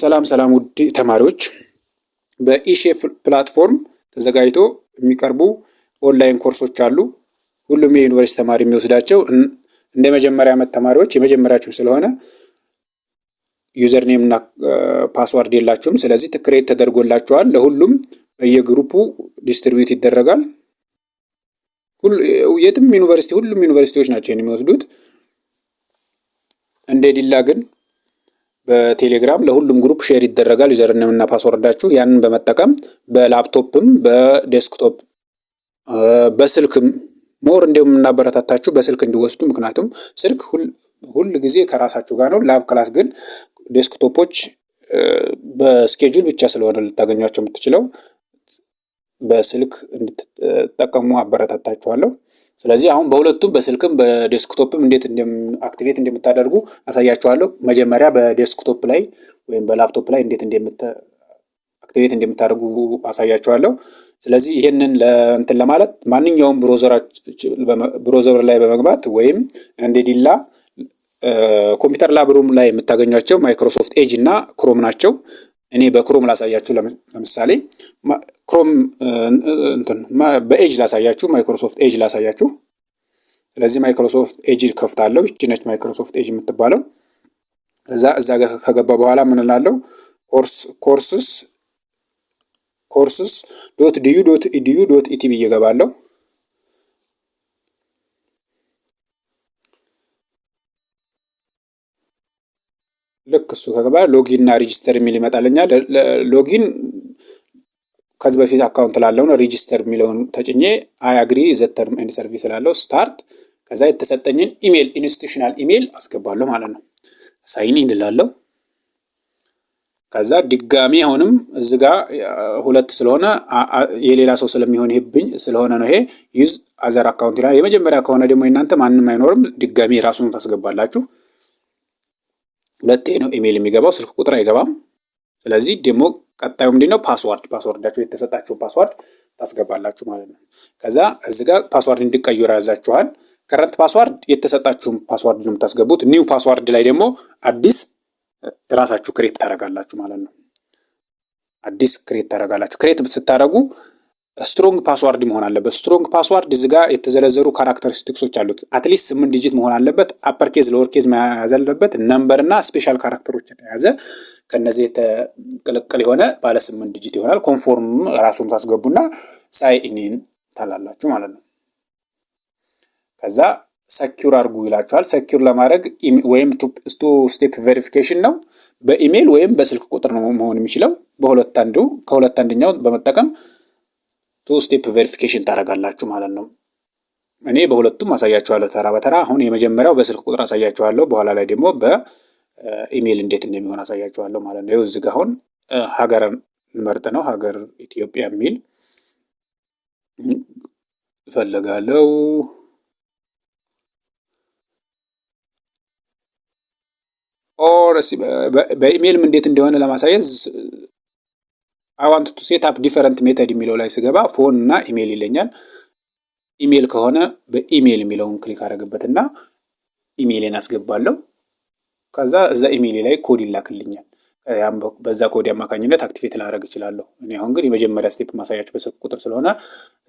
ሰላም ሰላም ውድ ተማሪዎች በኢሼፍ ፕላትፎርም ተዘጋጅቶ የሚቀርቡ ኦንላይን ኮርሶች አሉ። ሁሉም የዩኒቨርሲቲ ተማሪ የሚወስዳቸው እንደ መጀመሪያ ዓመት ተማሪዎች የመጀመሪያችሁ ስለሆነ ዩዘር ኔም እና ፓስዋርድ የላችሁም። ስለዚህ ክሬት ተደርጎላችኋል። ለሁሉም በየግሩፑ ዲስትሪቢዩት ይደረጋል። የትም ዩኒቨርሲቲ ሁሉም ዩኒቨርሲቲዎች ናቸው የሚወስዱት። እንደ ዲላ ግን በቴሌግራም ለሁሉም ግሩፕ ሼር ይደረጋል። ዩዘር ኔም እና ፓስወርዳችሁ ያንን በመጠቀም በላፕቶፕም በዴስክቶፕ በስልክም ሞር እንደምናበረታታችሁ በስልክ እንዲወስዱ። ምክንያቱም ስልክ ሁል ጊዜ ከራሳችሁ ጋር ነው። ላብ ክላስ ግን ዴስክቶፖች በስኬጁል ብቻ ስለሆነ ልታገኟቸው የምትችለው በስልክ እንድትጠቀሙ አበረታታችኋለሁ። ስለዚህ አሁን በሁለቱም በስልክም በዴስክቶፕም እንዴት አክቲቬት እንደምታደርጉ አሳያችኋለሁ። መጀመሪያ በዴስክቶፕ ላይ ወይም በላፕቶፕ ላይ እንዴት አክቲቬት እንደምታደርጉ አሳያችኋለሁ። ስለዚህ ይሄንን እንትን ለማለት ማንኛውም ብሮዘር ላይ በመግባት ወይም እንደ ዲላ ኮምፒውተር ላብሩም ላይ የምታገኟቸው ማይክሮሶፍት ኤጅ እና ክሮም ናቸው። እኔ በክሮም ላሳያችሁ። ለምሳሌ ክሮም በኤጅ ላሳያችሁ፣ ማይክሮሶፍት ኤጅ ላሳያችሁ። ስለዚህ ማይክሮሶፍት ኤጅ ከፍታለሁ። እቺ ነች ማይክሮሶፍት ኤጅ የምትባለው። እዛ ጋር ከገባ በኋላ ምን እላለሁ? courses.du.edu.et ብዬ እገባለሁ። ልክ እሱ ከገባ ሎጊን እና ሬጂስተር የሚል ይመጣልኛል። ሎጊን ከዚህ በፊት አካውንት ላለው ነው። ሬጂስተር የሚለውን ተጭኜ አይ አግሪ ዘ ተርም ኤንድ ሰርቪስ ላለው ስታርት፣ ከዛ የተሰጠኝን ኢሜል ኢንስቲትዩሽናል ኢሜል አስገባለሁ ማለት ነው። ሳይን ኢን እላለሁ። ከዛ ድጋሚ አሁንም እዚህ ጋር ሁለት ስለሆነ የሌላ ሰው ስለሚሆንብኝ ስለሆነ ነው ይሄ ዩዝ አዘር አካውንት ይላል። የመጀመሪያ ከሆነ ደግሞ እናንተ ማንም አይኖርም፣ ድጋሚ ራሱን ታስገባላችሁ። ሁለቴ ነው ኢሜል የሚገባው፣ ስልክ ቁጥር አይገባም። ስለዚህ ደግሞ ቀጣዩ ምንድነው? ፓስወርዳችሁ የተሰጣችሁ ፓስወርድ ታስገባላችሁ ማለት ነው። ከዛ እዚህ ጋር ፓስወርድ እንዲቀየሩ ያዛችኋል። ከረንት ፓስወርድ የተሰጣችሁን ፓስወርድ ነው የምታስገቡት። ኒው ፓስወርድ ላይ ደግሞ አዲስ ራሳችሁ ክሬት ታደርጋላችሁ ማለት ነው። አዲስ ክሬት ታደርጋላችሁ። ክሬት ስታደርጉ ስትሮንግ ፓስወርድ መሆን አለበት። ስትሮንግ ፓስወርድ እዚህ ጋር የተዘረዘሩ ካራክተሪስቲክሶች አሉት። አትሊስት 8 ዲጂት መሆን አለበት። አፐር ኬዝ ሎወር ኬዝ መያዝ አለበት። ነምበር እና ስፔሻል ካራክተሮችን የያዘ ከነዚህ የተቀለቀለ የሆነ ባለ 8 ዲጂት ይሆናል። ኮንፎርም ራሱን ታስገቡና ሳይን ኢን ታላላችሁ ማለት ነው። ከዛ ሰኪዩር አድርጉ ይላችኋል። ሰኪዩር ለማድረግ ወይም ቱ ስቴፕ ቬሪፊኬሽን ነው። በኢሜል ወይም በስልክ ቁጥር ነው መሆን የሚችለው። ከሁለት አንደኛው በመጠቀም ቱ ስቴፕ ቬሪፊኬሽን ታደርጋላችሁ ማለት ነው። እኔ በሁለቱም አሳያችኋለሁ ተራ በተራ። አሁን የመጀመሪያው በስልክ ቁጥር አሳያችኋለሁ። በኋላ ላይ ደግሞ በኢሜል እንዴት እንደሚሆን አሳያችኋለሁ ማለት ነው። እዚህ ጋር አሁን ሀገር እንመርጥ ነው። ሀገር ኢትዮጵያ የሚል እፈልጋለሁ። በኢሜልም እንዴት እንደሆነ ለማሳየት I want to set up different method የሚለው ላይ ስገባ ፎን እና ኢሜል ይለኛል። ኢሜል ከሆነ በኢሜል የሚለውን ክሊክ አደረግበትና ኢሜልን አስገባለሁ። ከዛ እዛ ኢሜል ላይ ኮድ ይላክልኛል። በዛ ኮድ አማካኝነት አክቲቬት ላደርግ እችላለሁ። እኔ አሁን ግን የመጀመሪያ ስቴፕ ማሳያችሁ በስልክ ቁጥር ስለሆነ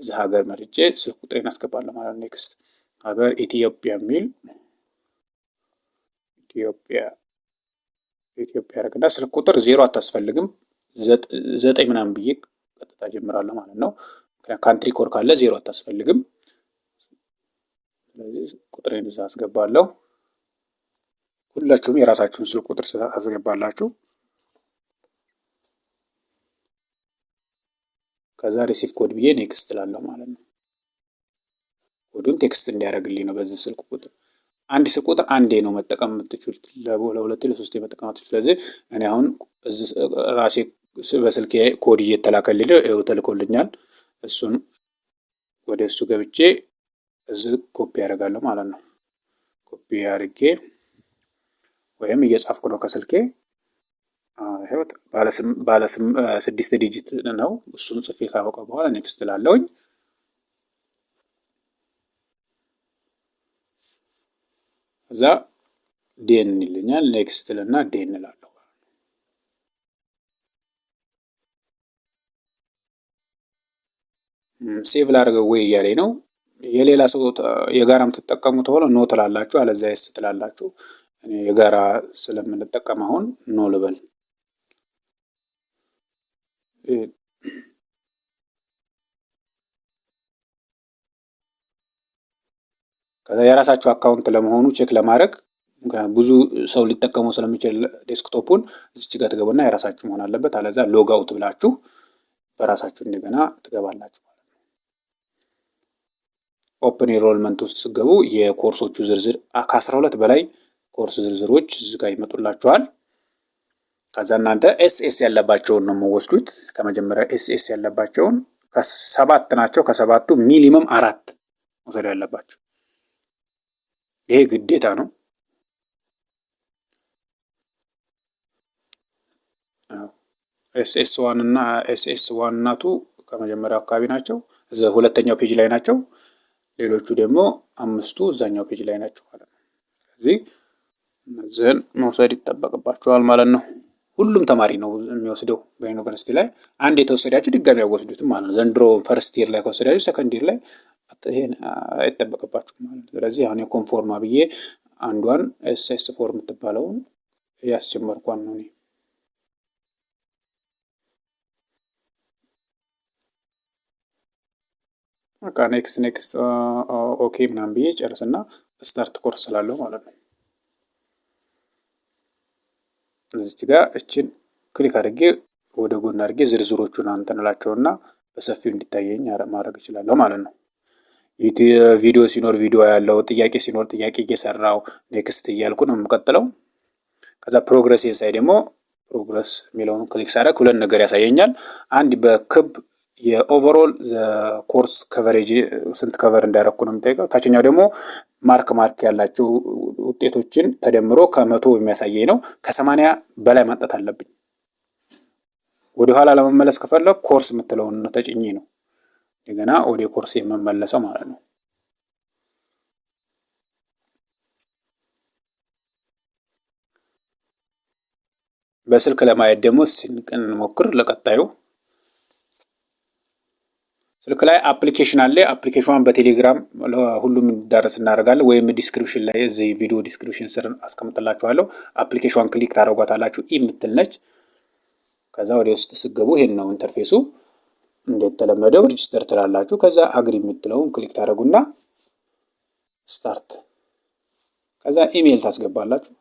እዛ ሀገር መርጬ ስልክ ቁጥሬን አስገባለሁ ማለት ነው። ኔክስት ሀገር ኢትዮጵያ የሚል ኢትዮጵያ አደረግና ስልክ ቁጥር 0 አታስፈልግም። 9 ምናምን ብዬ ቀጥታ ጀምራለሁ ማለት ነው። ካንትሪ ኮድ ካለ 0 አታስፈልግም። ስለዚህ ቁጥሬን እዛ አስገባለሁ። ሁላችሁም የራሳችሁን ስልክ ቁጥር አስገባላችሁ። ከዛ ሪሲቭ ኮድ ብዬ ኔክስት እላለሁ ማለት ነው። ኮዱን ቴክስት እንዲያደርግልኝ ነው። በዚህ ስልክ ቁጥር አንድ ስልክ ቁጥር አንዴ ነው መጠቀም የምትችሉት፣ ለሁለቴ ለሶስቴ መጠቀም አትችሉም። ስለዚህ እኔ አሁን እዚህ ራሴ በስልኬ ኮድ እየተላከልኝ ነው፣ ተልኮልኛል። እሱን ወደ እሱ ገብቼ እዚህ ኮፒ ያደርጋለሁ ማለት ነው። ኮፒ አድርጌ ወይም እየጻፍኩ ነው ከስልኬ። ባለ 6 ዲጂት ነው። እሱን ጽፌ ካበቃ በኋላ ኔክስት እላለሁኝ። እዛ ዴን ይልኛል። ኔክስት ልና ዴን እላለሁ። ሴቭ ላድርገው ወይ እያለኝ ነው። የሌላ ሰው የጋራ የምትጠቀሙ ተሆነ ኖ ትላላችሁ፣ አለዛ የስ ትላላችሁ። እኔ የጋራ ስለምንጠቀም አሁን ኖ ልበል። ከዛ የራሳችሁ አካውንት ለመሆኑ ቼክ ለማድረግ ብዙ ሰው ሊጠቀመው ስለሚችል ዴስክቶፑን እዚች ጋር ትገቡና የራሳችሁ መሆን አለበት። አለዛ ሎግ አውት ብላችሁ በራሳችሁ እንደገና ትገባላችሁ ማለት ነው። ኦፕን ኢንሮልመንት ውስጥ ስገቡ የኮርሶቹ ዝርዝር ከ12 በላይ ኮርስ ዝርዝሮች እዚህ ጋር ይመጡላችኋል። ከዛ እናንተ ኤስኤስ ያለባቸውን ነው የምወስዱት። ከመጀመሪያ ኤስኤስ ያለባቸውን ከ7 ናቸው። ከ7ቱ ሚኒመም 4 መውሰድ ያለባቸው ይሄ ግዴታ ነው። ኤስኤስ 1 እና ኤስኤስ 1 እና 2 ከመጀመሪያው አካባቢ ናቸው። ሁለተኛው ፔጅ ላይ ናቸው። ሌሎቹ ደግሞ 5ቱ እዛኛው ፔጅ ላይ ናቸው ማለት ነው። ስለዚህ እነዚህን መውሰድ ይጠበቅባቸዋል ማለት ነው። ሁሉም ተማሪ ነው የሚወስደው በዩኒቨርሲቲ ላይ። አንድ የተወሰዳችሁ ድጋሚ ያወስዱትም ማለት ነው። ዘንድሮ ፈርስት ይር ላይ ከወሰዳችሁ ሰከንድ ይር ላይ ይሄን አይጠበቅባችሁም ማለት ነው። ስለዚህ አሁን የኮንፎርማ ብዬ አንዷን ኤስኤስ 4 የምትባለውን ያስጀመርኳን ነው እኔ። በቃ ኔክስት ኦኬ ምናምን ብዬ ጨርስና ስታርት ኮርስ ስላለው ማለት ነው። እዚች ጋር እችን ክሊክ አድርጌ ወደ ጎን አድርጌ ዝርዝሮቹን አንተንላቸውና በሰፊው እንዲታየኝ ማድረግ እችላለሁ ማለት ነው። ቪዲዮ ሲኖር ቪዲዮ ያለው፣ ጥያቄ ሲኖር ጥያቄ እየሰራው ኔክስት እያልኩ ነው የምቀጥለው። ከዛ ፕሮግረስ ሳይ ደግሞ ፕሮግረስ የሚለውን ክሊክ ሳደርግ ሁለት ነገር ያሳየኛል። አንድ በክብ የኦቨርኦል ኮርስ ከቨሬጅ ስንት ከቨር እንዳደረኩ ነው የሚጠይቀው። ታችኛው ደግሞ ማርክ ያላቸው ውጤቶችን ተደምሮ ከ100 የሚያሳየኝ ነው። ከ80 በላይ ማምጣት አለብኝ። ወደኋላ ለመመለስ ከፈለግ ኮርስ የምትለውን ተጭኜ ነው እንደገና ወደ ኮርስ የምመለሰው ማለት ነው። በስልክ ለማየት ደግሞ ስንሞክር ለቀጣዩ ስልክ ላይ አፕሊኬሽን አለ። አፕሊኬሽኗን በቴሌግራም ለሁሉም እንዲዳረስ እናደርጋለን፣ ወይም ዲስክሪፕሽን ላይ እዚህ ቪዲዮ ዲስክሪፕሽን ስር አስቀምጥላችኋለሁ። አፕሊኬሽኗን ክሊክ ታደርጓታላችሁ። የምትል ነች። ከዛ ወደ ውስጥ ስገቡ ይሄን ነው ኢንተርፌሱ። እንደተለመደው ሬጂስተር ትላላችሁ። ከዛ አግሪ የምትለውን ክሊክ ታደርጉና ስታርት። ከዛ ኢሜል ታስገባላችሁ።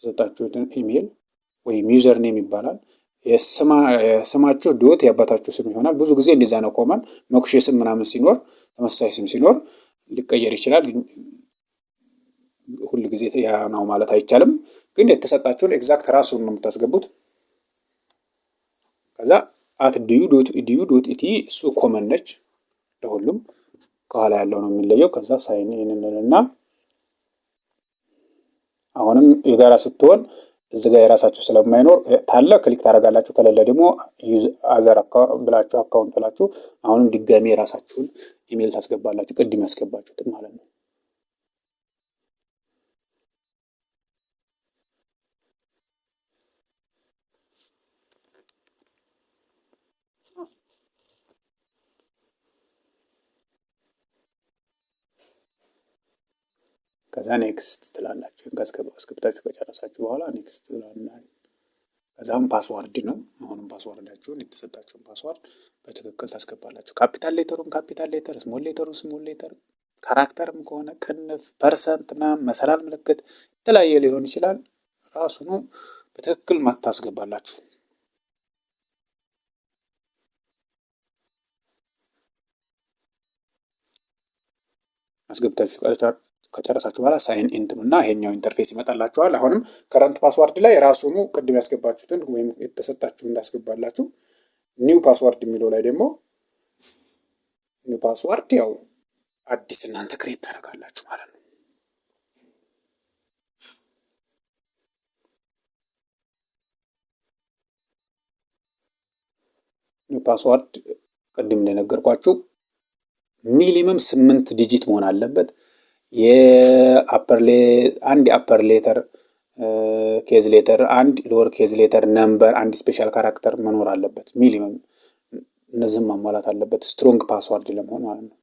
የሰጣችሁትን ኢሜል ወይም ዩዘር ኔም ይባላል። የስማችሁ ዶት የአባታችሁ ስም ይሆናል። ብዙ ጊዜ እንደዛ ነው ኮመን። መኩሼ ስም ምናምን ሲኖር ተመሳሳይ ስም ሲኖር ሊቀየር ይችላል። ሁል ጊዜ ያ ነው ማለት አይቻልም። ግን የተሰጣችሁን ኤግዛክት ራሱን ነው የምታስገቡት። ከዛ @du.edu.it እሱ ኮመን ነች ለሁሉም። ከኋላ ያለው ነው የሚለየው። ከዛ ሳይን እንልና አሁንም የጋራ ስትሆን እዚህ ጋር የራሳችሁ ስለማይኖር ታለ ክሊክ ታደርጋላችሁ። ከሌለ ደግሞ ዩዝ አዘር ብላችሁ አካውንት ብላችሁ አሁንም ድጋሚ የራሳችሁን ኢሜል ታስገባላችሁ፣ ቅድም ያስገባችሁትን ማለት ነው። ከዛ ኔክስት ትላላችሁ። አስገብታችሁ ከጨረሳችሁ በኋላ ኔክስት ትላላችሁ። ከዛም ፓስዋርድ ነው። አሁንም ፓስዋርዳችሁን የተሰጣችሁን ፓስዋርድ በትክክል ታስገባላችሁ። ካፒታል ሌተሩን ካፒታል ሌተር፣ ስሞል ሌተሩን ስሞል ሌተር፣ ካራክተርም ከሆነ ክንፍ፣ ፐርሰንት እና መሰላል ምልክት የተለያየ ሊሆን ይችላል። ራሱኑ በትክክል ታስገባላችሁ። አስገብታችሁ ከጨረሳችሁ በኋላ ሳይን ኢን እና ይሄኛው ኢንተርፌስ ይመጣላችኋል። አሁንም ከረንት ፓስዋርድ ላይ ራሱኑ ቅድም ያስገባችሁትን ወይም የተሰጣችሁን እንዳስገባላችሁ። ኒው ፓስዋርድ የሚለው ላይ ደግሞ ኒው ፓስዋርድ ያው አዲስ እናንተ ክሬት ታደርጋላችሁ ማለት ነው። ኒው ፓስዋርድ ቅድም እንደነገርኳችሁ ሚኒመም 8 ዲጂት መሆን አለበት። አንድ አፐር ሌተር ኬዝ ሌተር፣ አንድ ሎወር ኬዝ ሌተር፣ ነምበር፣ አንድ ስፔሻል ካራክተር መኖር አለበት። ሚኒመም እነዚህም ማሟላት አለበት ስትሮንግ ፓስዋርድ ለመሆን ማለት ነው።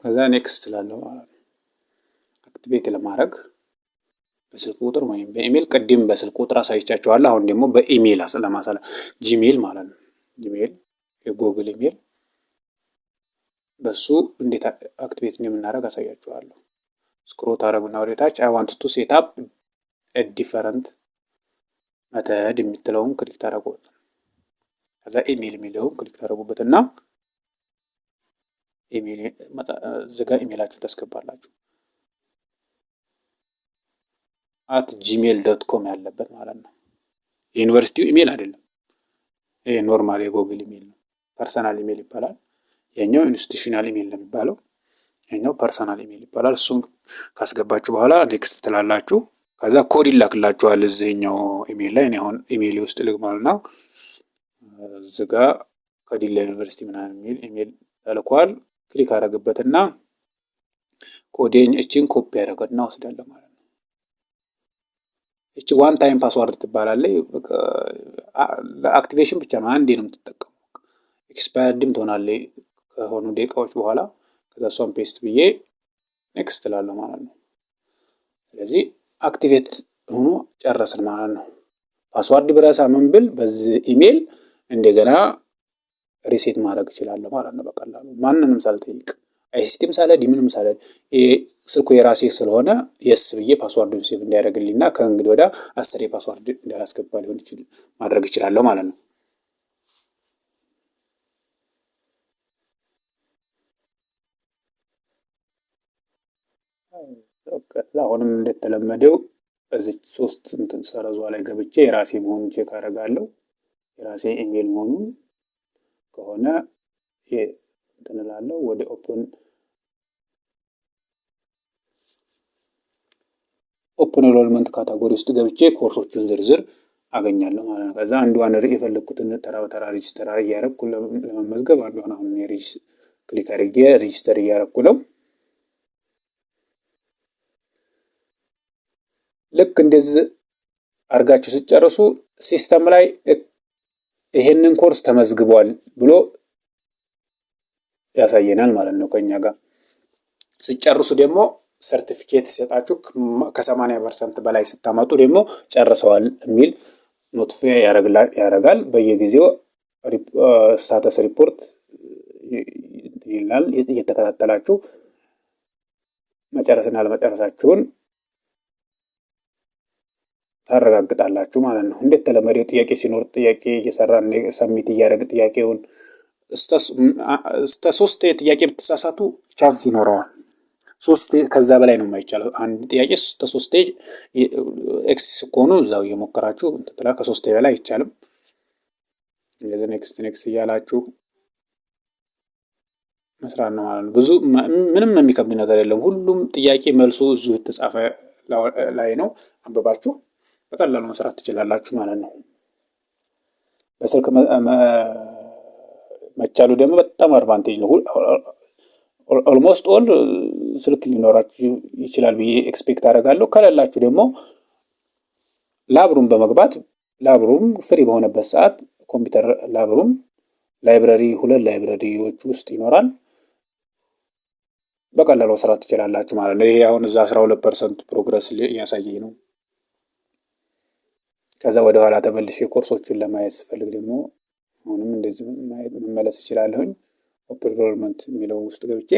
ከዛ ኔክስት ላለው ማለት ነው። አክቲቬት ለማድረግ በስልክ ቁጥር ወይም በኢሜል ቅድም በስልክ ቁጥር አሳይቻችኋለሁ። አሁን ደግሞ በኢሜል ለማሳለ ጂሜል ማለት ነው። ጂሜል የጎግል ኢሜል በሱ እንዴት አክቲቬት እንደምናደርግ አሳያችኋለሁ። ስክሮል ታደርጉና ወደ ታች አይ ዋንት ቱ ሴት አፕ ዲፈረንት መተድ የምትለውን ክሊክ ታደርጉበት። ከዛ ኢሜል የሚለውን ክሊክ ታደርጉበትና ኢሜል ዝጋ ኢሜላችሁን ታስገባላችሁ። @gmail.com ያለበት ማለት ነው። የዩኒቨርሲቲው ኢሜል አይደለም። ይሄ ኖርማል የጎግል ኢሜል ነው። ፐርሰናል ኢሜል ይባላል። የኛው ኢንስቲትዩሽናል ኢሜል ነው የሚባለው። የኛው ፐርሰናል ኢሜል ይባላል። እሱን ካስገባችሁ በኋላ ኔክስት ትላላችሁ። ከዛ ኮድ ይላክላችኋል እዚህኛው ኢሜል ላይ። እኔ አሁን ኢሜል ውስጥ ልግባልና ዝጋ ከዲላ ዩኒቨርሲቲ ምናምን የሚል ኢሜል ተልኳል። ክሊክ አደረግበትና ኮዴን እቺን ኮፒ ያደረገና ወስዳለሁ ማለት ነው። እቺ ዋን ታይም ፓስዋርድ ትባላለች። ለአክቲቬሽን ብቻ ነው፣ አንዴ ነው የምትጠቀመው። ኤክስፓየርድም ትሆናለች ከሆኑ ደቂቃዎች በኋላ። ከዛ እሷን ፔስት ብዬ ኔክስት እላለሁ ማለት ነው። ስለዚህ አክቲቬት ሆኖ ጨረስን ማለት ነው። ፓስዋርድ ብረሳ ምን ብል በዚህ ኢሜል እንደገና ሪሴት ማድረግ እችላለሁ ማለት ነው በቀላሉ ማንንም ሳልጠይቅ። አይሲቲም ሳልሄድ ምንም ሳልሄድ ስልኩ የራሴ ስለሆነ የስ ብዬ ፓስዋርዱን ሴቭ እንዲያደርግልኝና ከእንግዲህ ወዲያ 10 ፓስዋርድ እንዳላስገባ ሊሆን ይችላል ማድረግ እችላለሁ ማለት ነው። አሁንም እንደተለመደው በዚህ 3 እንትን ሰረዟ ላይ ገብቼ የራሴ መሆኑን ቼክ አደርጋለሁ። የራሴ ኢሜል መሆኑን ከሆነ እንትን እላለሁ። ወደ ኦፕን ኤንሮልመንት ካታጎሪ ውስጥ ገብቼ ኮርሶቹን ዝርዝር አገኛለሁ ማለት ነው። ከዛ አንዷን የፈለኩትን ተራ በተራ ሬጂስተር እያደረኩ ለመመዝገብ አንዷን አሁን ክሊክ አድርጌ ሬጂስተር እያደረኩ ነው። ልክ እንደዚህ አድርጋችሁ ስጨርሱ ሲስተም ላይ ይሄንን ኮርስ ተመዝግቧል ብሎ ያሳየናል ማለት ነው። ከኛ ጋር ስጨርሱ ደግሞ ሰርቲፊኬት ሲሰጣችሁ ከ80% በላይ ስታመጡ ደግሞ ጨርሰዋል የሚል ኖቲፋይ ያደርጋል። በየጊዜው ስታተስ ሪፖርት ይላል። እየተከታተላችሁ መጨረስና አለመጨረሳችሁን ታረጋግጣላችሁ ማለት ነው። እንዴት ተለመደው ጥያቄ ሲኖር ጥያቄ እየሰራን ሰሚት እያደረግን ጥያቄውን እስከ 3 ጥያቄ ብትሳሳቱ ቻንስ ይኖረዋል። 3 ከዛ በላይ ነው የማይቻለው። አንድ ጥያቄ እስከ 3 ኤክስ ከሆኑ እዛው እየሞከራችሁ እንትላ ከ3 በላይ አይቻልም። እንደዚህ ኔክስት እያላችሁ መስራት ነው ማለት ነው። ብዙ ምንም የሚከብድ ነገር የለም። ሁሉም ጥያቄ መልሱ እዚሁ የተጻፈ ላይ ነው። አንብባችሁ በቀላሉ መስራት ትችላላችሁ ማለት ነው። በስልክ መቻሉ ደግሞ በጣም አድቫንቴጅ ነው። ኦልሞስት ኦል ስልክ ሊኖራችሁ ይችላል ብዬ ኤክስፔክት አደርጋለሁ። ከሌላችሁ ደግሞ ላብሩም በመግባት ላብሩም ፍሪ በሆነበት ሰዓት ኮምፒውተር ላብሩም ላይብረሪ 2 ላይብረሪዎች ውስጥ ይኖራል። በቀላሉ መስራት ትችላላችሁ ማለት ነው። ይሄ አሁን እዛ 12% ፕሮግረስ እያሳየኝ ነው። ከዛ ወደ ኋላ ተመልሼ ኮርሶቹን ለማየት ስፈልግ ደግሞ አሁንም እንደዚህ መመለስ እችላለሁኝ። ኦፕን ኤንሮልመንት የሚለው ውስጥ ገብቼ